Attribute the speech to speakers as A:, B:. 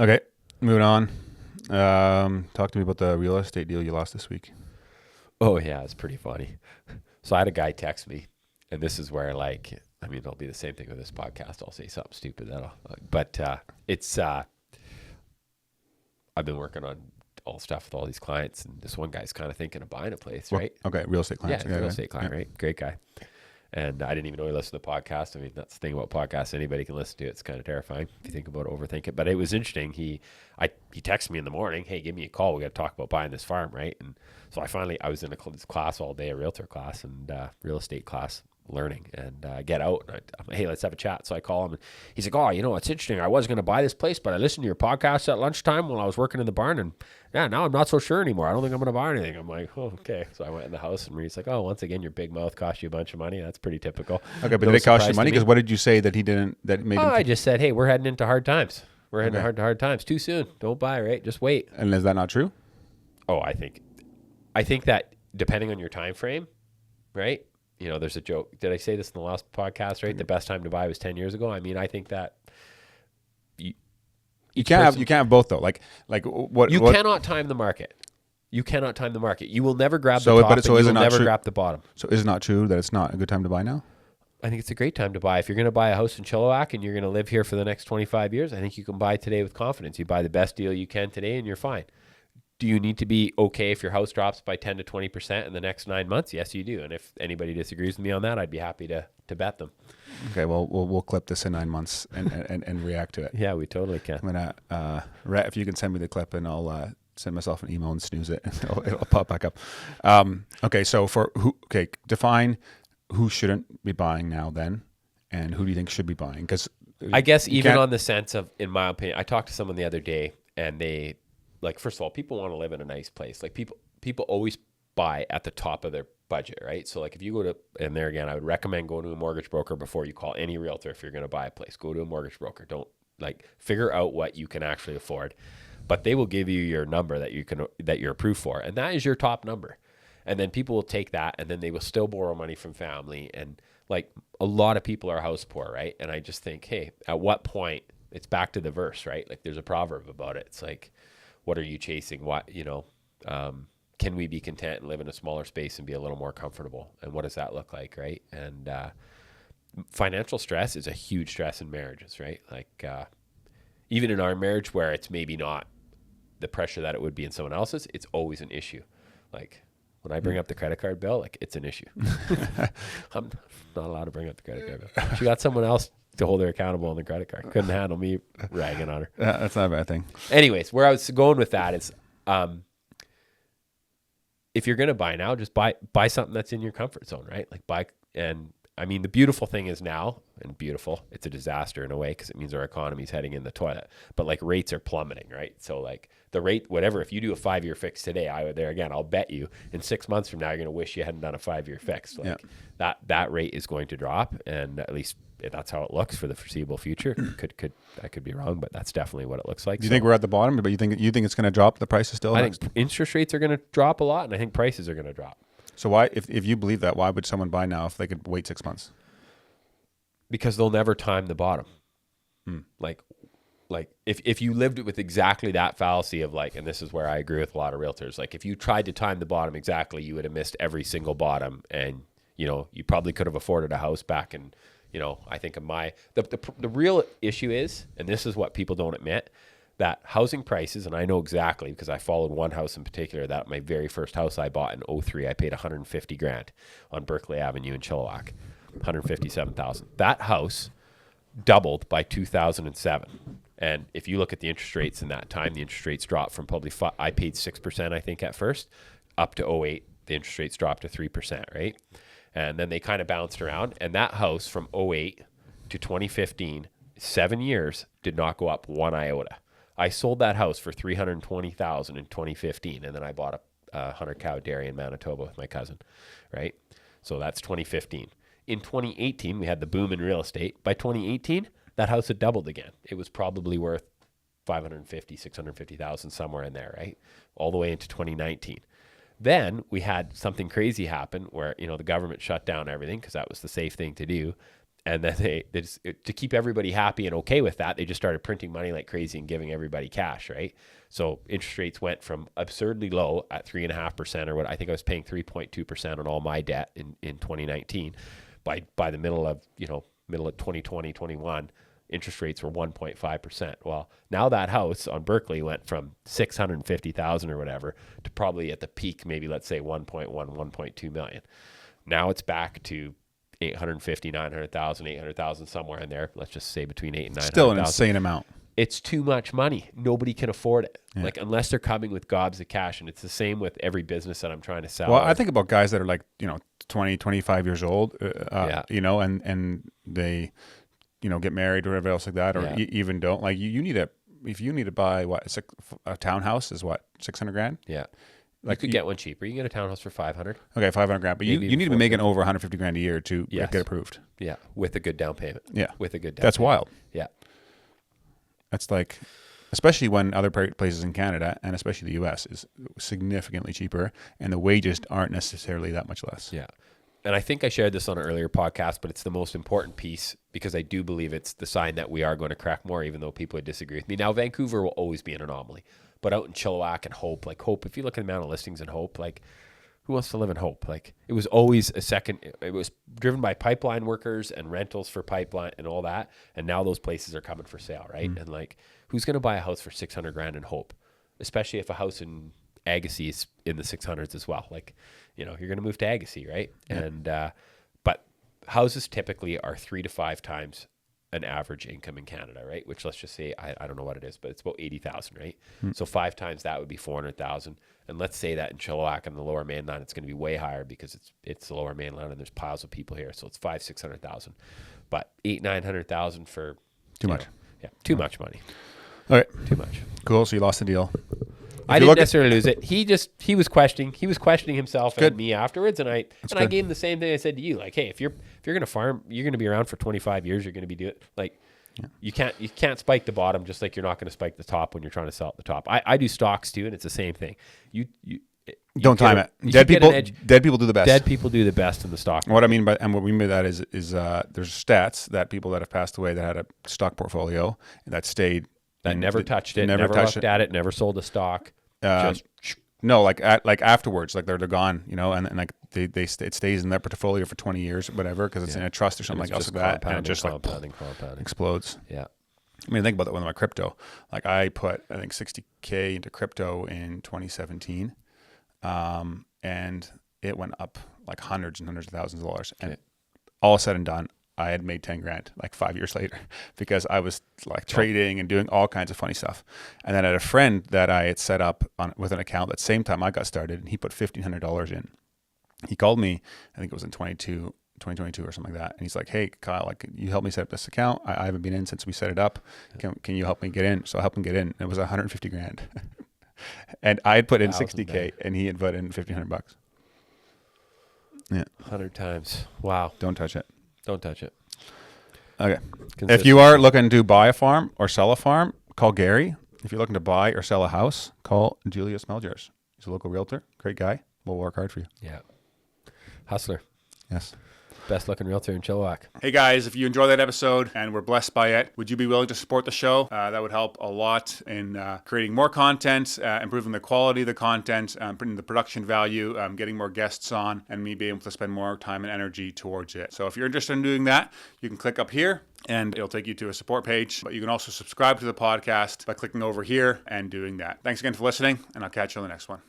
A: Okay, moving on. Talk to me about the real estate deal you lost this week.
B: Oh yeah, it's pretty funny. So I had a guy text me, and this is where it'll be the same thing with this podcast. I'll say something stupid it's I've been working on all stuff with all these clients, and this one guy's kind of thinking of buying a place, right?
A: Okay, real estate clients.
B: Yeah, real estate client, right? Great guy. And I didn't even know he listened to the podcast. I mean, that's the thing about podcasts. Anybody can listen to it. It's kind of terrifying if you think about it, overthink it. But it was interesting. He texted me in the morning, hey, give me a call. We got to talk about buying this farm, right? And so I was in this class all day, a realtor class and real estate class, learning. And I get out and I'm like, hey, let's have a chat. So I call him and he's like, oh, it's interesting. I was going to buy this place, but I listened to your podcast at lunchtime while I was working in the barn. And yeah, now I'm not so sure anymore. I don't think I'm going to buy anything. I'm like, oh, okay. So I went in the house and he's like, oh, once again, your big mouth cost you a bunch of money. That's pretty typical.
A: Okay, but did it cost you money? Because what did you say that he didn't, that made him
B: I just said, hey, we're heading into hard times. We're heading to hard times. Too soon. Don't buy, right? Just wait.
A: And is that not true?
B: Oh, I think that depending on your time frame, right? There's a joke. Did I say this in the last podcast, right? The best time to buy was 10 years ago. I mean, I think that
A: you can't have both though. Like what
B: you cannot time the market. You cannot time the market. You will never grab the top, and you will never grab the bottom.
A: So is it not true that it's not a good time to buy now?
B: I think it's a great time to buy. If you're going to buy a house in Chilliwack and you're going to live here for the next 25 years, I think you can buy today with confidence. You buy the best deal you can today and you're fine. Do you need to be okay if your house drops by 10 to 20% in the next 9 months? Yes, you do. And if anybody disagrees with me on that, I'd be happy to bet them.
A: Okay, well, we'll clip this in 9 months and react to it.
B: Yeah, we totally can.
A: I'm gonna, Rhett, if you can send me the clip and I'll send myself an email and snooze it. It'll pop back up. Okay, so define who shouldn't be buying now then, and who do you think should be buying? Because
B: I guess even on the sense of, in my opinion, I talked to someone the other day and they, first of all, people want to live in a nice place. People always buy at the top of their budget, right? So if you go to, and there again, I would recommend going to a mortgage broker before you call any realtor. If you're going to buy a place, go to a mortgage broker. Don't figure out what you can actually afford, but they will give you your number that you're approved for. And that is your top number. And then people will take that and then they will still borrow money from family. And a lot of people are house poor, right? And I just think, hey, at what point, it's back to the verse, right? There's a proverb about it. It's what are you chasing? Can we be content and live in a smaller space and be a little more comfortable? And what does that look like, right? And financial stress is a huge stress in marriages, right? Even in our marriage where it's maybe not the pressure that it would be in someone else's, it's always an issue. When I bring up the credit card bill, it's an issue. I'm not allowed to bring up the credit card bill. She got someone else to hold her accountable on the credit card. Couldn't handle me ragging on her.
A: Yeah, that's not a bad thing.
B: Anyways, where I was going with that is, if you're going to buy now, just buy something that's in your comfort zone, right? The beautiful thing is now, it's a disaster in a way because it means our economy's heading in the toilet, but rates are plummeting, right? So the rate, whatever, if you do a 5-year fix today, I'll bet you in 6 months from now, you're going to wish you hadn't done a 5-year fix. That rate is going to drop. And at least that's how it looks for the foreseeable future. I could be wrong, but that's definitely what it looks like.
A: Do you think we're at the bottom, but you think it's going to drop? The prices still?
B: I think interest rates are going to drop a lot, and I think prices are going to drop.
A: So why, if you believe that, why would someone buy now if they could wait 6 months?
B: Because they'll never time the bottom. If you lived with exactly that fallacy of and this is where I agree with a lot of realtors, if you tried to time the bottom exactly, you would have missed every single bottom, and you probably could have afforded a house back in, I think of the real issue is, and this is what people don't admit, that housing prices, and I know exactly because I followed one house in particular, that my very first house I bought in 2003, I paid $150,000 on Berkeley Avenue in Chilliwack, $157,000. That house doubled by 2007. And if you look at the interest rates in that time, the interest rates dropped from probably I paid 6%, I think, at first, up to 2008, the interest rates dropped to 3%, right? And then they kind of bounced around. And that house from 2008 to 2015, 7 years, did not go up one iota. I sold that house for $320,000 in 2015, and then I bought a 100-cow dairy in Manitoba with my cousin, right? So that's 2015. In 2018, we had the boom in real estate. By 2018, that house had doubled again. It was probably worth $550,000, $650,000, somewhere in there, right? All the way into 2019. Then we had something crazy happen where, the government shut down everything because that was the safe thing to do. And then they just, to keep everybody happy and okay with that, they just started printing money like crazy and giving everybody cash, right? So interest rates went from absurdly low at 3.5% or what I think I was paying 3.2% on all my debt in 2019. By the middle of 2020, 21, interest rates were 1.5%. Well, now that house on Berkeley went from 650,000 or whatever to probably at the peak, maybe let's say 1.2 million. Now it's back to 850, 900,000, 800,000, somewhere in there. Let's just say between 8 and 900,000.
A: Still an insane amount.
B: It's too much money. Nobody can afford it.
A: Yeah.
B: Like, unless they're coming with gobs of cash. And it's the same with every business that I'm trying to sell.
A: Well, I think about guys that are like, 20, 25 years old,
B: Yeah.
A: And they, get married or whatever else like that, or
B: Yeah.
A: even don't. Like, if you need to buy a townhouse is what, 600 grand?
B: Yeah.
A: Like
B: you could get one cheaper. You can get a townhouse for 500.
A: Okay, 500 grand. But you
B: Maybe
A: need to be making over 150 grand a year to
B: Yes.
A: get approved.
B: Yeah. With a good down payment.
A: Yeah.
B: With a good down
A: That's
B: payment.
A: wild.
B: Yeah.
A: That's like, especially when other places in Canada and especially the US is significantly cheaper and the wages aren't necessarily that much less.
B: Yeah. And I think I shared this on an earlier podcast, but it's the most important piece because I do believe it's the sign that we are going to crack more, even though people would disagree with me. Now, Vancouver will always be an anomaly, but out in Chilliwack and Hope, if you look at the amount of listings in Hope, like, who wants to live in Hope? Like, it was always it was driven by pipeline workers and rentals for pipeline and all that. And now those places are coming for sale, right? And like, who's going to buy a house for 600 grand in Hope? Especially if a house in Agassiz is in the 600s as well. Like, you're going to move to Agassiz, right? Yeah. And, but houses typically are 3 to 5 times an average income in Canada, right? Which, let's just say, I don't know what it is, but it's about 80,000, right? So 5 times that would be 400,000. And let's say that in Chilliwack and the Lower Mainland, it's going to be way higher because it's the Lower Mainland and there's piles of people here. So it's 500,000-600,000, but 800,000-900,000 for
A: Too much.
B: Too much money.
A: All right.
B: Too much.
A: Cool. So you lost the deal.
B: I didn't necessarily lose it. He was questioning himself and me afterwards, and I gave him the same thing I said to you. Like, hey, if you're gonna farm, you're gonna be around for 25 years. You're gonna be doing you can't spike the bottom just like you're not gonna spike the top when you're trying to sell at the top. I do stocks too, and it's the same thing. You
A: don't time it. Dead people do the best.
B: Dead people do the best in the stock market.
A: What I mean by what we mean by that is there's stats that people that have passed away that had a stock portfolio that stayed.
B: That never touched it, never looked at it, never sold a stock.
A: No, like afterwards, like they're gone, and like it stays in their portfolio for 20 years or whatever because it's in a trust or something like that, and it just compounding. Explodes.
B: Yeah.
A: I mean, think about that with my crypto. Like I put, I think 60K into crypto in 2017, and it went up like hundreds and hundreds of thousands of dollars, and all said and done, I had made 10 grand like 5 years later because I was like trading and doing all kinds of funny stuff. And then I had a friend that I had set up with an account that same time I got started, and he put $1,500 in. He called me, I think it was in 2022 or something like that. And he's like, hey, Kyle, like, can you help me set up this account? I haven't been in since we set it up. Can you help me get in? So I helped him get in. And it was 150 grand. And I had put in 60K and he had put in $1,500. Yeah.
B: 100 times. Wow.
A: Don't touch it.
B: Don't touch it.
A: Okay. If you are looking to buy a farm or sell a farm, call Gary. If you're looking to buy or sell a house, call Julius Meljers. He's a local realtor. Great guy. We'll work hard for you.
B: Yeah. Hustler.
A: Yes.
B: Best looking realtor in Chilliwack.
A: Hey guys, if you enjoyed that episode and were blessed by it, would you be willing to support the show? That would help a lot in creating more content, improving the quality of the content, putting the production value, getting more guests on, and me being able to spend more time and energy towards it. So if you're interested in doing that, you can click up here and it'll take you to a support page. But you can also subscribe to the podcast by clicking over here and doing that. Thanks again for listening, and I'll catch you on the next one.